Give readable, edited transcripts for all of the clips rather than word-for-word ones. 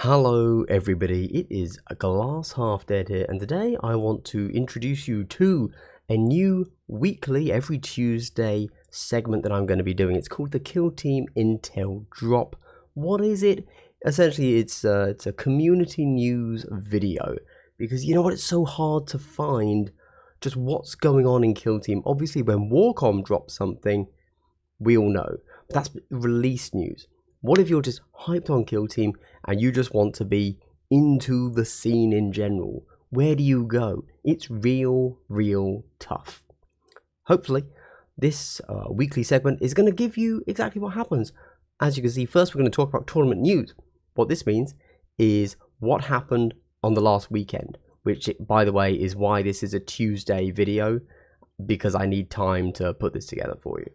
Hello everybody, it is a Glass Half Dead here, and today I want to introduce you to a new weekly, every Tuesday segment that I'm going to be doing. It's called the Kill Team Intel Drop. What is it? Essentially, it's a community news video, because you know what, it's so hard to find just what's going on in Kill Team. Obviously, when Warcom drops something, we all know, but that's release news. What if you're just hyped on Kill Team and you just want to be into the scene in general? Where do you go? It's real tough. Hopefully, this weekly segment is going to give you exactly what happens. As you can see, first we're going to talk about tournament news. What this means is what happened on the last weekend, which, by the way, is why this is a Tuesday video, because I need time to put this together for you.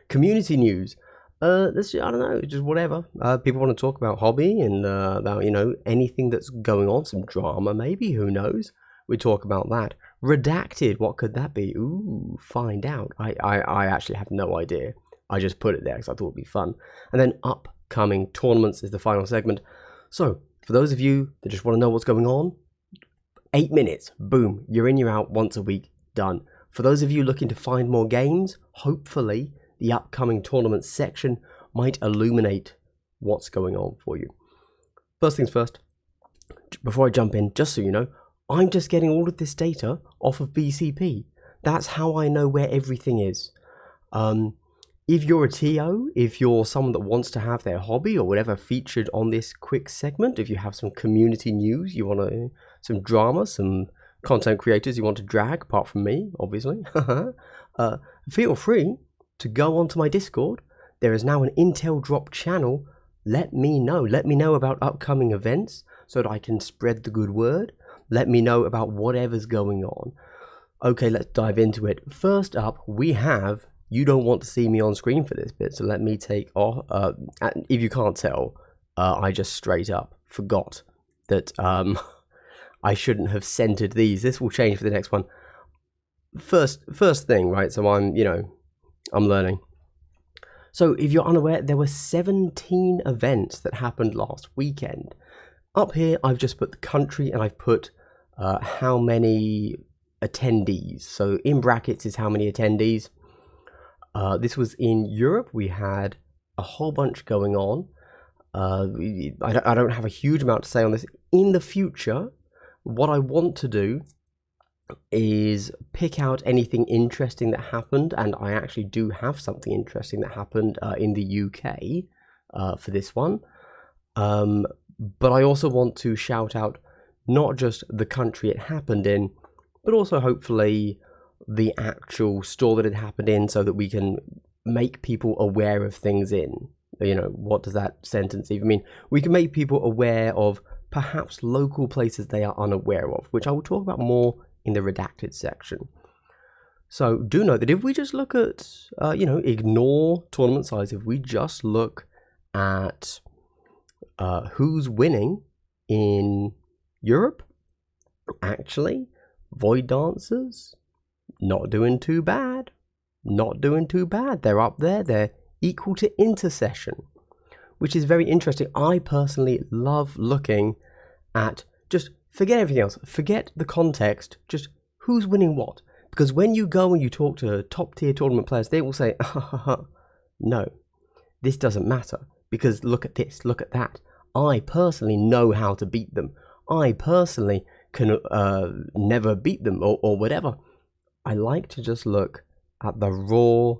Community news. I don't know, just whatever. People want to talk about hobby and about, anything that's going on, some drama maybe, who knows? We talk about that. Redacted, what could that be? Ooh, find out. I actually have no idea. I just put it there because I thought it'd be fun. And then upcoming tournaments is the final segment. So, for those of you that just want to know what's going on, 8 minutes, boom, you're in, you're out, once a week, done. For those of you looking to find more games, hopefully the upcoming tournament section might illuminate what's going on for you. First things first, before I jump in, just so you know, I'm just getting all of this data off of BCP. That's how I know where everything is. If you're a TO, if you're someone that wants to have their hobby or whatever featured on this quick segment, if you have some community news, you want some drama, some content creators you want to drag, apart from me, obviously, feel free to go onto my Discord. There is now an Intel Drop channel. Let me know about upcoming events so that I can spread the good word. Let me know about whatever's going on. Okay, let's dive into it. First up, we have, you don't want to see me on screen for this bit, so let me take off. If you can't tell, I just straight up forgot that I shouldn't have centered these. This will change for the next one. First thing, right, so I'm learning. So if you're unaware, there were 17 events that happened last weekend. Up here, I've just put the country and I've put how many attendees. So in brackets is how many attendees. This was in Europe. We had a whole bunch going on. I don't have a huge amount to say on this. In the future, what I want to do is pick out anything interesting that happened, and I actually do have something interesting that happened in the UK for this one, but I also want to shout out not just the country it happened in, but also hopefully the actual store that it happened in, so that we can make people aware of things in, what does that sentence even mean? We can make people aware of perhaps local places they are unaware of, which I will talk about more in the redacted section. So do note that if we just look at, ignore tournament size, if we just look at who's winning in Europe, actually, Void Dancers, not doing too bad. They're up there, they're equal to Intercession, which is very interesting. I personally love looking at, just forget everything else. Forget the context. Just who's winning what. Because when you go and you talk to top tier tournament players, they will say, no, this doesn't matter. Because look at this, look at that. I personally know how to beat them. I personally can never beat them or whatever. I like to just look at the raw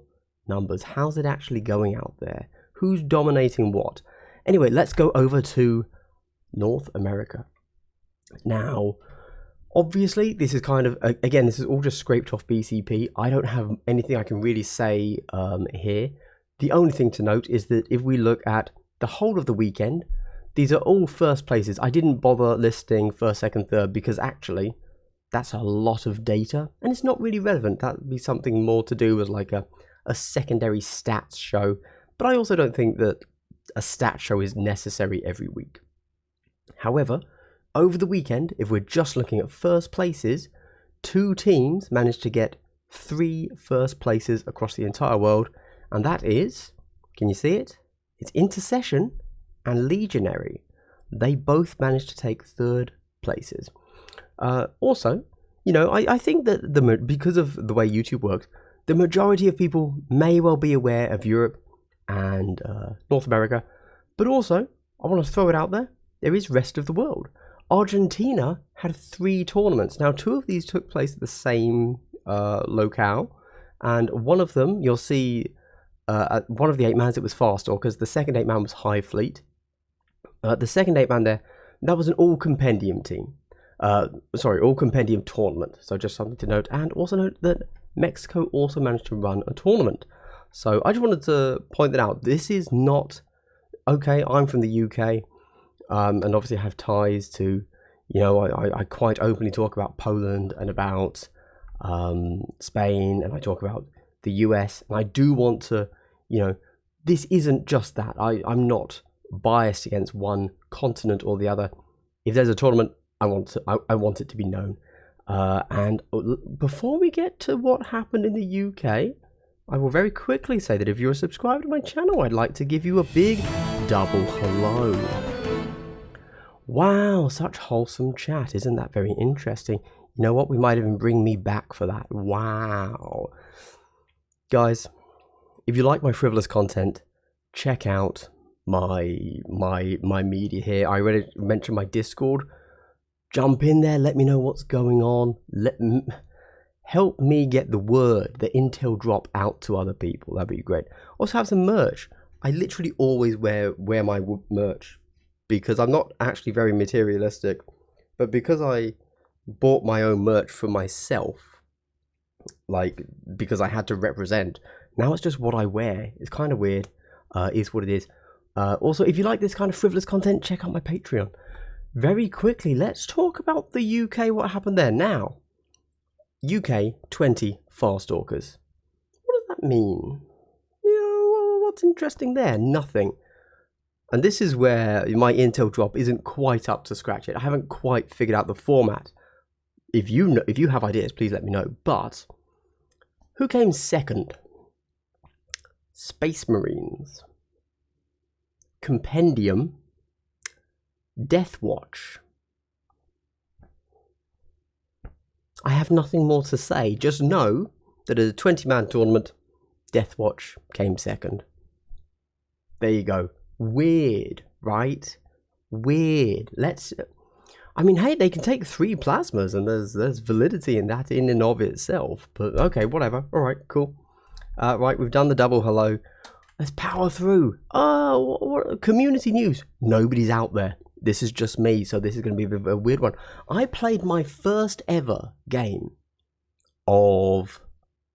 numbers. How's it actually going out there? Who's dominating what? Anyway, let's go over to North America. Now, obviously, this is kind of, again, this is all just scraped off BCP. I don't have anything I can really say here. The only thing to note is that if we look at the whole of the weekend, these are all first places. I didn't bother listing first, second, third, because actually, that's a lot of data, and it's not really relevant. That would be something more to do with like a secondary stats show. But I also don't think that a stats show is necessary every week. However, over the weekend, if we're just looking at first places, 2 teams managed to get 3 first places across the entire world, and that is, can you see it? It's Intercession and Legionary. they both managed to take third places. Also, you know, I think that because of the way YouTube works, the majority of people may well be aware of Europe and North America, but also, I want to throw it out there is rest of the world. Argentina had 3 tournaments. Now, 2 of these took place at the same locale, and one of them, you'll see, at one of the 8-mans, it was Farstalkers. The second 8-man was Hive Fleet. The second 8-man there, that was an all-compendium team. All-compendium tournament. So just something to note. And also note that Mexico also managed to run a tournament. So I just wanted to point that out. This is not... Okay, I'm from the UK, and obviously I have ties to... You know, I quite openly talk about Poland and about Spain, and I talk about the US. And I do want to, you know, this isn't just that. I'm not biased against one continent or the other. If there's a tournament, I want it to be known. And before we get to what happened in the UK, I will very quickly say that if you're a subscriber to my channel, I'd like to give you a big double hello. Wow, such wholesome chat. Isn't that very interesting? You know what? We might even bring me back for that. Wow. Guys, if you like my frivolous content, check out my media here. I already mentioned my Discord. Jump in there, let me know what's going on. Help me get the word, the intel drop out to other people. That'd be great. Also have some merch. I literally always wear my merch because I'm not actually very materialistic, but because I bought my own merch for myself, like because I had to represent, now it's just what I wear. It's kind of weird. Is what it is. Also, if you like this kind of frivolous content, check out my Patreon. Very quickly, let's talk about the UK, what happened there. Now, UK 20 Farstalkers. What does that mean? You know, what's interesting there? Nothing. And this is where my intel drop isn't quite up to scratch yet. I haven't quite figured out the format. If you have ideas, please let me know. But who came second? Space Marines, Compendium, Death Watch. I have nothing more to say. Just know that at a 20-man tournament, Death Watch came second. There you go. Weird, right? Weird. I mean, hey, they can take 3 plasmas, and there's validity in that in and of itself. But okay, whatever. All right, cool. Right, we've done the double hello. Let's power through. Oh, what community news. Nobody's out there. This is just me, so this is going to be a weird one. I played my first ever game of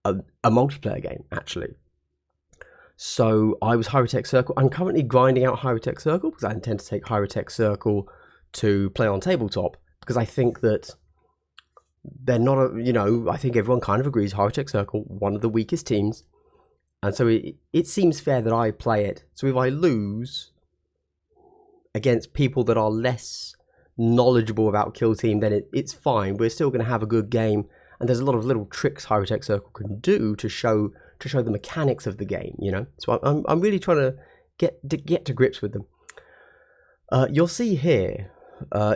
a multiplayer game, actually. So I was Hyrotech Circle. I'm currently grinding out Hyrotech Circle because I intend to take Hyrotech Circle to play on tabletop, because I think that they're not I think everyone kind of agrees Hyrotech Circle, one of the weakest teams. And so it seems fair that I play it. So if I lose against people that are less knowledgeable about Kill Team, then it's fine. We're still going to have a good game, and there's a lot of little tricks Hyrotech Circle can do to show the mechanics of the game, you know. So I'm really trying to get to grips with them. You'll see here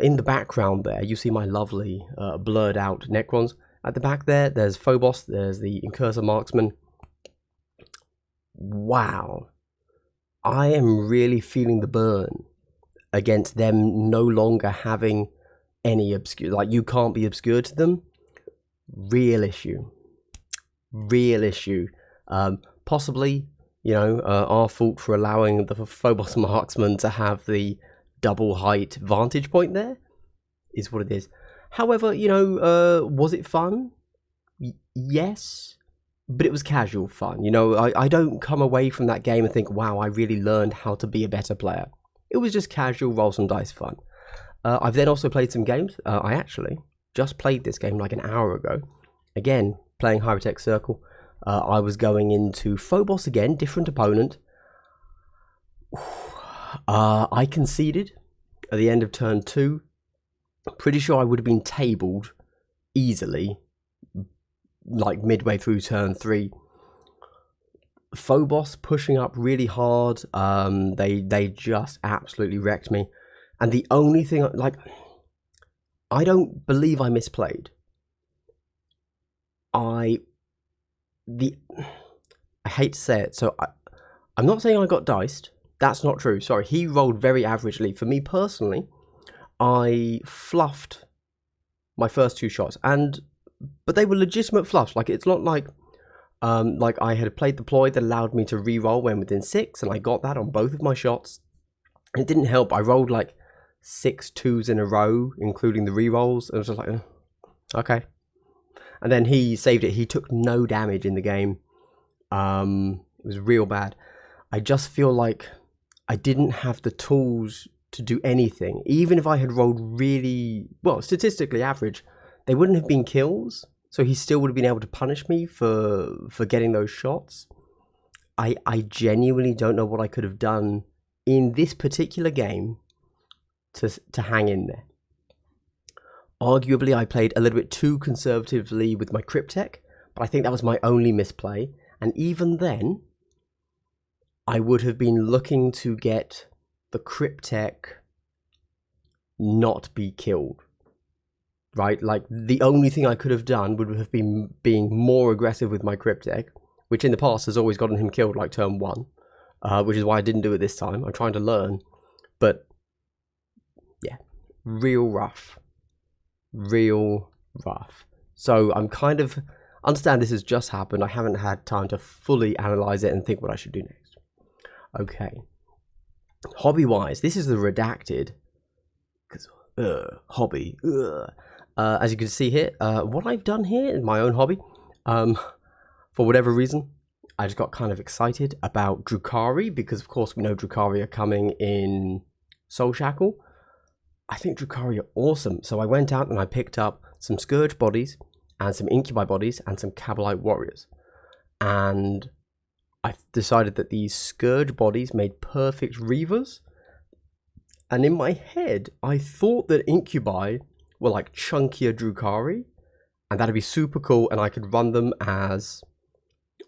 in the background there, you see my lovely blurred out Necrons. At the back there's Phobos, there's the Incursor Marksman. Wow, I am really feeling the burn against them no longer having any obscure, like you can't be obscure to them. Real issue. Possibly, our fault for allowing the Phobos Marksman to have the double height vantage point there, is what it is. However, was it fun? Yes, but it was casual fun. I don't come away from that game and think, wow, I really learned how to be a better player. It was just casual, roll some dice fun. I've then also played some games. I actually just played this game like an hour ago. Again, playing Hyrotech Circle. I was going into Phobos again, different opponent. I conceded at the end of turn 2. Pretty sure I would have been tabled easily, like midway through turn 3. Phobos pushing up really hard. They just absolutely wrecked me. And the only thing, like, I don't believe I misplayed. I hate to say it, so I'm not saying I got diced. That's not true. Sorry, he rolled very averagely. For me personally, I fluffed my first 2 shots, but they were legitimate fluffs. Like, it's not like I had played the ploy that allowed me to re-roll when within 6, and I got that on both of my shots. And it didn't help. I rolled like 6 2s in a row, including the re-rolls, and I was just like, okay. And then he saved it. He took no damage in the game. It was real bad. I just feel like I didn't have the tools to do anything. Even if I had rolled really, well, statistically average, they wouldn't have been kills. So he still would have been able to punish me for getting those shots. I genuinely don't know what I could have done in this particular game to hang in there. Arguably, I played a little bit too conservatively with my Cryptech, but I think that was my only misplay. And even then, I would have been looking to get the Cryptech not be killed. Right? Like, the only thing I could have done would have been being more aggressive with my Cryptech, which in the past has always gotten him killed like turn 1, which is why I didn't do it this time. I'm trying to learn. But, yeah, real rough. Real rough. So I'm kind of, understand this has just happened. I haven't had time to fully analyze it and think what I should do next. Okay. Hobby-wise, this is the Redacted. Because, hobby. As you can see here, what I've done here in my own hobby, for whatever reason, I just got kind of excited about Drukhari, because of course we know Drukhari are coming in Soul Shackle. I think Drukhari are awesome, so I went out and I picked up some Scourge bodies and some Incubi bodies and some Kabalite warriors. And I decided that these Scourge bodies made perfect Reavers. And in my head, I thought that Incubi were like chunkier Drukhari, and that'd be super cool, and I could run them as,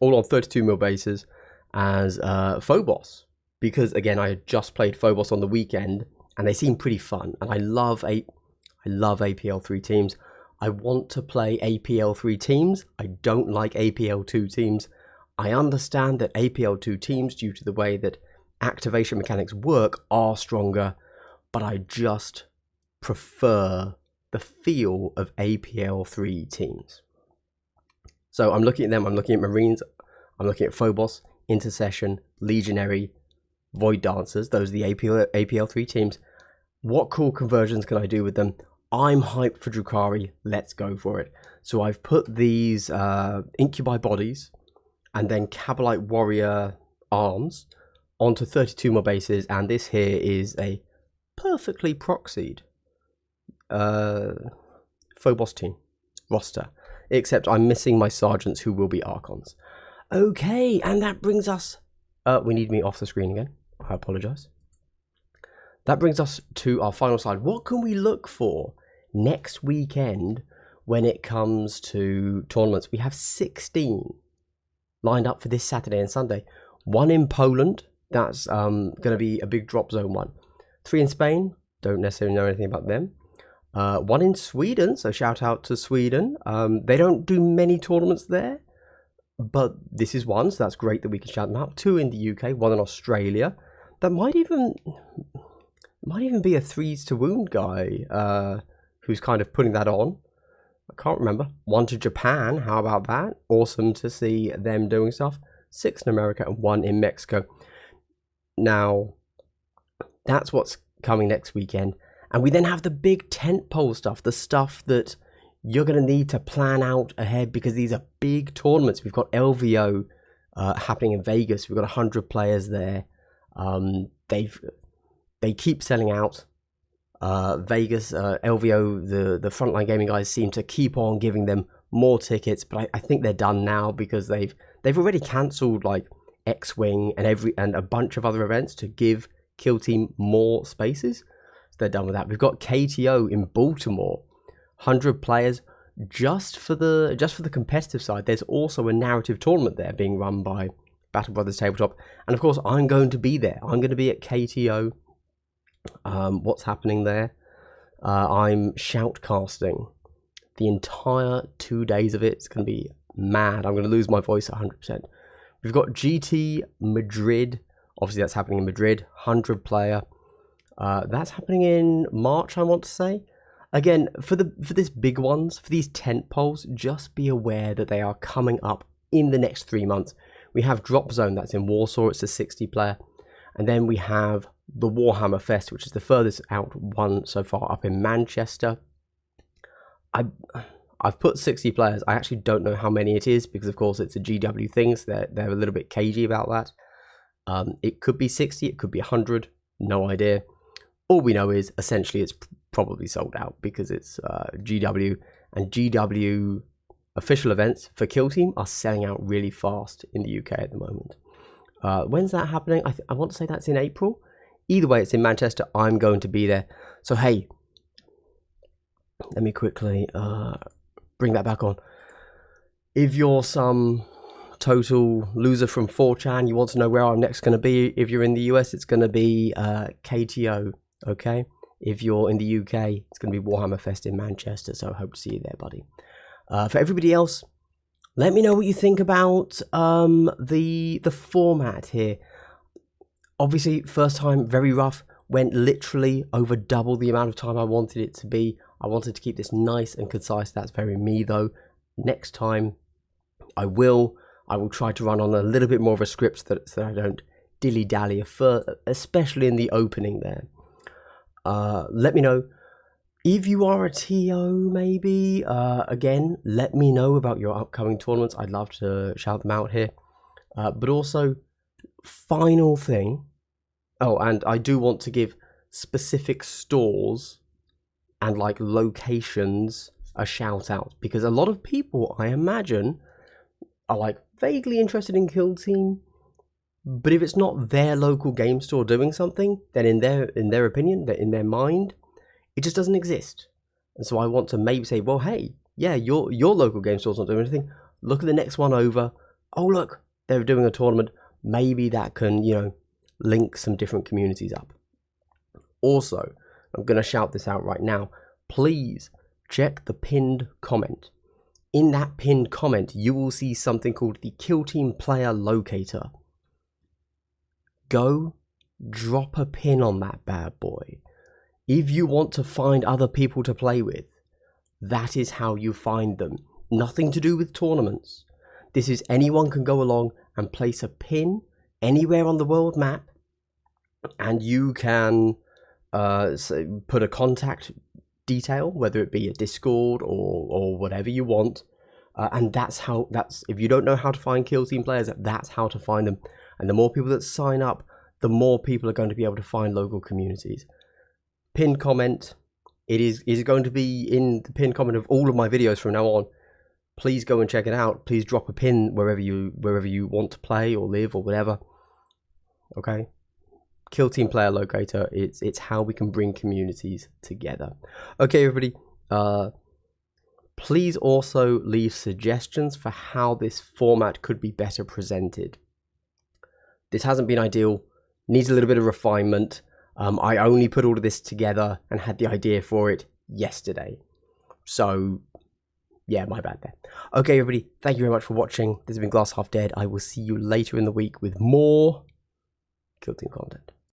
all on 32mm bases, as Phobos. Because again, I had just played Phobos on the weekend, and they seem pretty fun, and I love APL3 teams. I want to play APL3 teams. I don't like APL2 teams. I understand that APL2 teams, due to the way that activation mechanics work, are stronger, but I just prefer the feel of APL3 teams. So I'm looking at them, I'm looking at Marines, I'm looking at Phobos, Intercession, Legionary, Void Dancers. Those are the APL3 teams. What cool conversions can I do with them? I'm hyped for Drukhari. Let's go for it. So I've put these Incubi bodies and then Kabalite Warrior arms onto 32mm bases, and this here is a perfectly proxied Phobos team roster, except I'm missing my sergeants who will be Archons. Okay, and that brings us, we need me off the screen again, I apologize. That brings us to our final slide. What can we look for next weekend when it comes to tournaments? We have 16 lined up for this Saturday and Sunday. 1 in Poland, that's going to be a big drop zone one. 3 in Spain, don't necessarily know anything about them. 1 in Sweden, so shout out to Sweden. They don't do many tournaments there, but this is one, so that's great that we can shout them out. 2 in the UK, 1 in Australia. That might even be a Threes to Wound guy who's kind of putting that on. I can't remember. 1 to Japan, how about that? Awesome to see them doing stuff. 6 in America and 1 in Mexico. Now, that's what's coming next weekend. And we then have the big tentpole stuff, the stuff that you're going to need to plan out ahead, because these are big tournaments. We've got LVO happening in Vegas. We've got 100 players there. They keep selling out. Vegas, LVO, the frontline gaming guys seem to keep on giving them more tickets, but I think they're done now, because they've already cancelled like X-Wing and a bunch of other events to give Kill Team more spaces. So they're done with that. We've got KTO in Baltimore, 100 players just for the competitive side. There's also a narrative tournament there being run by Battle Brothers Tabletop, and of course I'm going to be there. I'm going to be at KTO What's happening there? I'm shoutcasting the entire 2 days of it. It's going to be mad. I'm going to lose my voice 100%. We've got GT Madrid. Obviously, that's happening in Madrid. 100 player. That's happening in March, I want to say. Again, for these big ones, for these tent poles, just be aware that they are coming up in the next 3 months. We have Drop Zone, that's in Warsaw. It's a 60 player. And then we have the Warhammer Fest, which is the furthest out one so far, up in Manchester. I've put 60 players. I actually don't know how many it is because, of course, it's a GW thing, so they're a little bit cagey about that. It could be 60, it could be 100, no idea. All we know is, essentially, it's probably sold out because it's GW, and GW official events for Kill Team are selling out really fast in the UK at the moment. When's that happening? I want to say that's in April. Either way, it's in Manchester. I'm going to be there. So, hey, let me quickly bring that back on. If you're some total loser from 4chan, you want to know where I'm next going to be. If you're in the US, it's going to be KTO, okay? If you're in the UK, it's going to be Warhammer Fest in Manchester. So I hope to see you there, buddy. For everybody else, let me know what you think about the format here. Obviously, first time, very rough. Went literally over double the amount of time I wanted it to be. I wanted to keep this nice and concise. That's very me, though. Next time, I will try to run on a little bit more of a script so that I don't dilly-dally, especially in the opening there. Let me know. If you are a TO, maybe, again, let me know about your upcoming tournaments. I'd love to shout them out here. But also, final thing. Oh, and I do want to give specific stores and, like, locations a shout out. Because a lot of people, I imagine, are, like, vaguely interested in Kill Team. But if it's not their local game store doing something, then in their opinion, in their mind, it just doesn't exist. And so I want to maybe say, well, hey, yeah, your local game store's not doing anything. Look at the next one over. Oh, look, they're doing a tournament. Maybe that can, link some different communities up. Also, I'm going to shout this out right now. Please check the pinned comment. In that pinned comment, you will see something called the Kill Team Player Locator. Go drop a pin on that bad boy. If you want to find other people to play with, that is how you find them. Nothing to do with tournaments. This is anyone can go along and place a pin anywhere on the world map, and you can put a contact detail, whether it be a Discord or whatever you want. And that's if you don't know how to find Kill Team players, that's how to find them. And the more people that sign up, the more people are going to be able to find local communities. Pinned comment, it is going to be in the pinned comment of all of my videos from now on. Please go and check it out. Please drop a pin wherever you want to play or live or whatever. Okay? Kill Team Player Locator, it's how we can bring communities together. Okay, everybody. Please also leave suggestions for how this format could be better presented. This hasn't been ideal. Needs a little bit of refinement. I only put all of this together and had the idea for it yesterday. So, yeah, my bad there. Okay, everybody, thank you very much for watching. This has been Glass Half Dead. I will see you later in the week with more Kill Team content.